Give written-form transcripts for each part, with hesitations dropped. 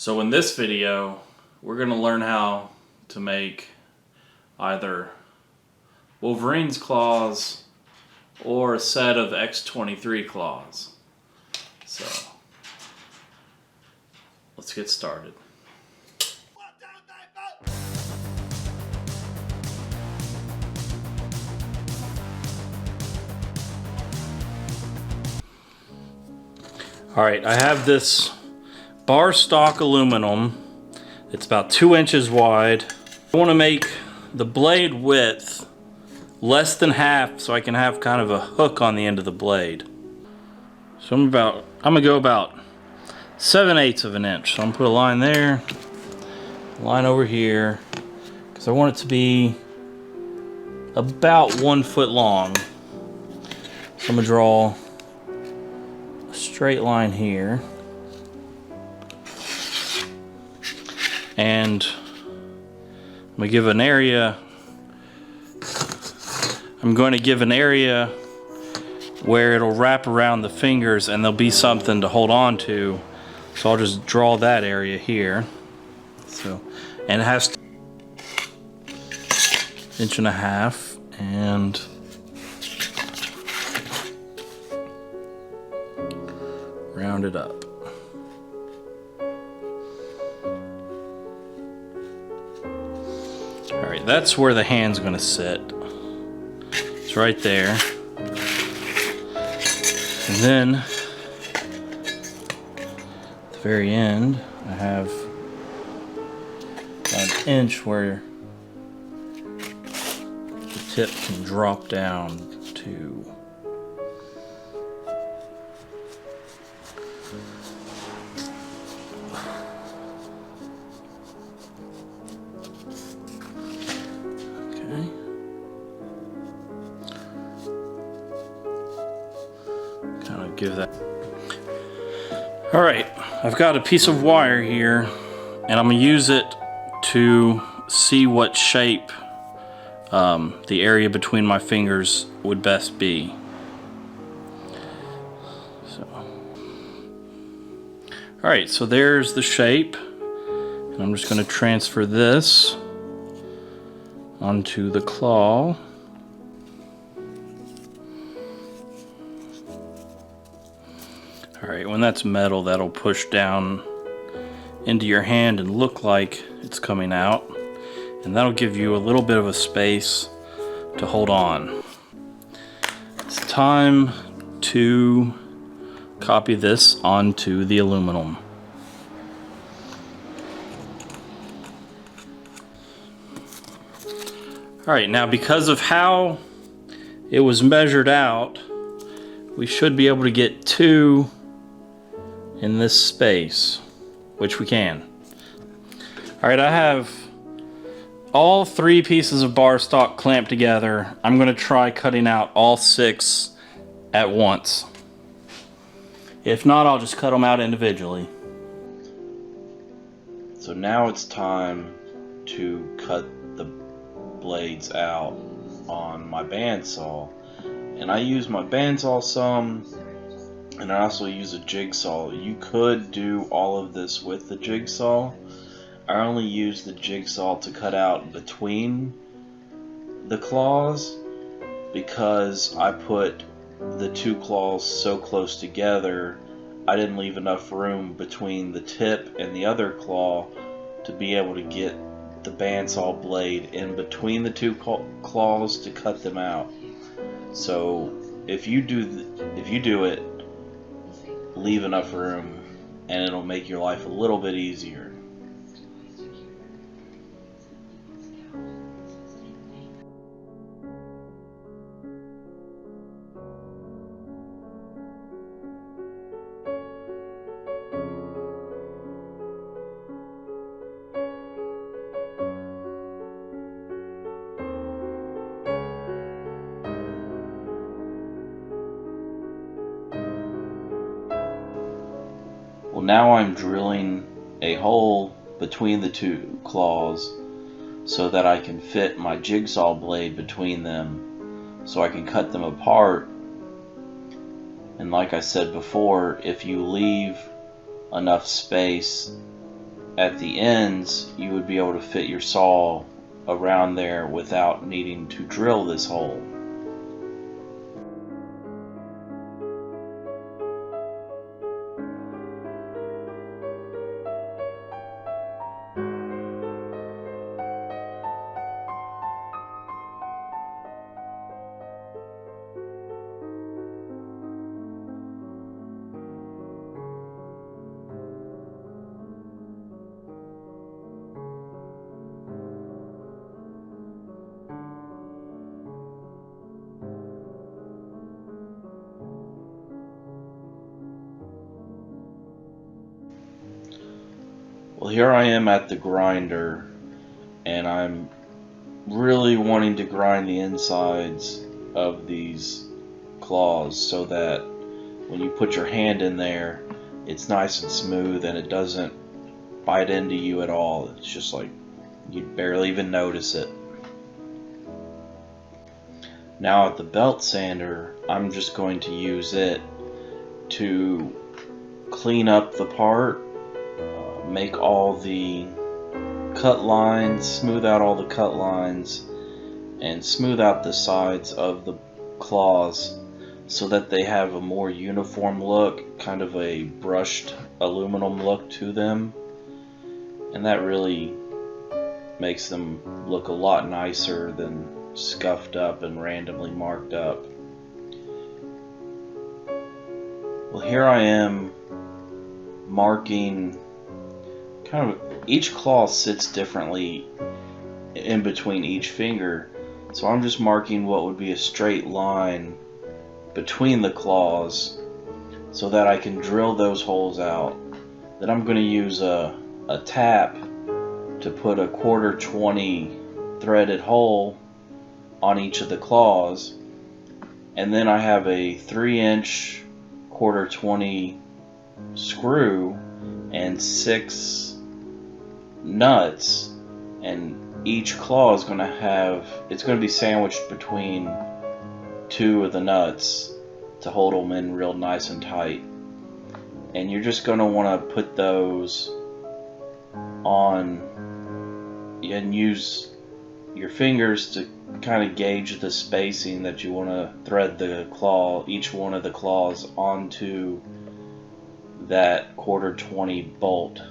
So in this video, we're going to learn how to make either Wolverine's claws or a set of X-23 claws. So let's get started. Alright, I have this bar stock aluminum. It's about 2 inches wide. I want to make the blade width less than half so I can have kind of a hook on the end of the blade. So I'm gonna go about 7/8 of an inch. So I'm gonna put a line there, a line over here, because I want it to be about 1 foot long. So I'm gonna draw a straight line here. And I'm going to give an area where it'll wrap around the fingers and there'll be something to hold on to. So I'll just draw that area here. So, and it has 1.5 inches and round it up. Alright, that's where the hand's going to sit. It's right there. And then, at the very end, I have about 1 inch where the tip can drop down to. Give that. Alright, I've got a piece of wire here and I'm going to use it to see what shape the area between my fingers would best be. Alright, so there's the shape, and I'm just going to transfer this onto the claw. Alright, when that's metal, that'll push down into your hand and look like it's coming out. And that'll give you a little bit of a space to hold on. It's time to copy this onto the aluminum. Alright, now because of how it was measured out, we should be able to get 2 in this space, which we can. Alright, I have all 3 pieces of bar stock clamped together. I'm going to try cutting out all 6 at once. If not, I'll just cut them out individually. So now it's time to cut the blades out on my bandsaw. And I use my bandsaw some, and I also use a jigsaw. You could do all of this with the jigsaw. I only use the jigsaw to cut out between the claws because I put the 2 claws so close together I didn't leave enough room between the tip and the other claw to be able to get the bandsaw blade in between the 2 claws to cut them out. So if you do it, leave enough room and it'll make your life a little bit easier. Well, now I'm drilling a hole between the 2 claws so that I can fit my jigsaw blade between them so I can cut them apart. And like I said before, if you leave enough space at the ends you would be able to fit your saw around there without needing to drill this hole. Well, here I am at the grinder, and I'm really wanting to grind the insides of these claws so that when you put your hand in there, it's nice and smooth and it doesn't bite into you at all. It's just like you'd barely even notice it. Now at the belt sander, I'm just going to use it to clean up the part, make all the cut lines, smooth out all the cut lines, and smooth out the sides of the claws so that they have a more uniform look, kind of a brushed aluminum look to them, and that really makes them look a lot nicer than scuffed up and randomly marked up. Well, here I am marking kind of, each claw sits differently in between each finger, so I'm just marking what would be a straight line between the claws so that I can drill those holes out. Then I'm going to use a tap to put a 1/4 threaded hole on each of the claws, and then I have a 3-inch 1/4 screw and 6 nuts, and each claw is going to have, it's going to be sandwiched between 2 of the nuts to hold them in real nice and tight. And you're just going to want to put those on and use your fingers to kind of gauge the spacing that you want to thread the claw, each one of the claws onto that 1/4 bolt.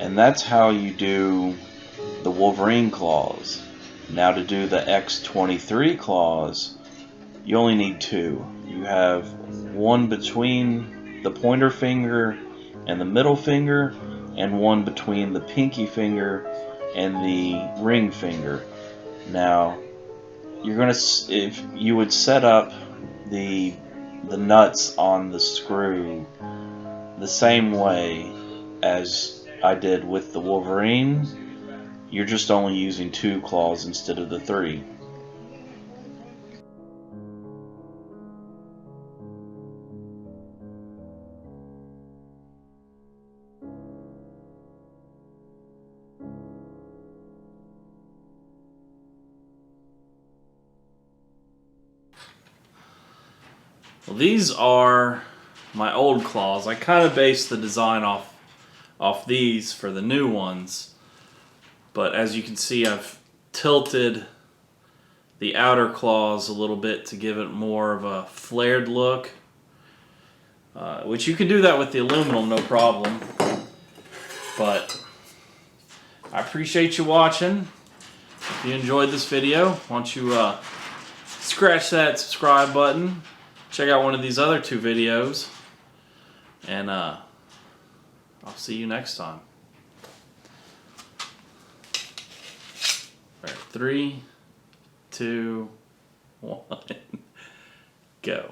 And that's how you do the Wolverine claws. Now to do the X-23 claws, you only need 2. You have one between the pointer finger and the middle finger, and one between the pinky finger and the ring finger. Now, if you would set up the nuts on the screw the same way as I did with the Wolverine, you're just only using 2 claws instead of the 3. Well, these are my old claws. I kind of based the design off these for the new ones. But as you can see, I've tilted the outer claws a little bit to give it more of a flared look. Which you can do that with the aluminum, no problem. But I appreciate you watching. If you enjoyed this video, why don't you scratch that subscribe button. Check out one of these other 2 videos. And I'll see you next time. All right, 3, 2, 1, go.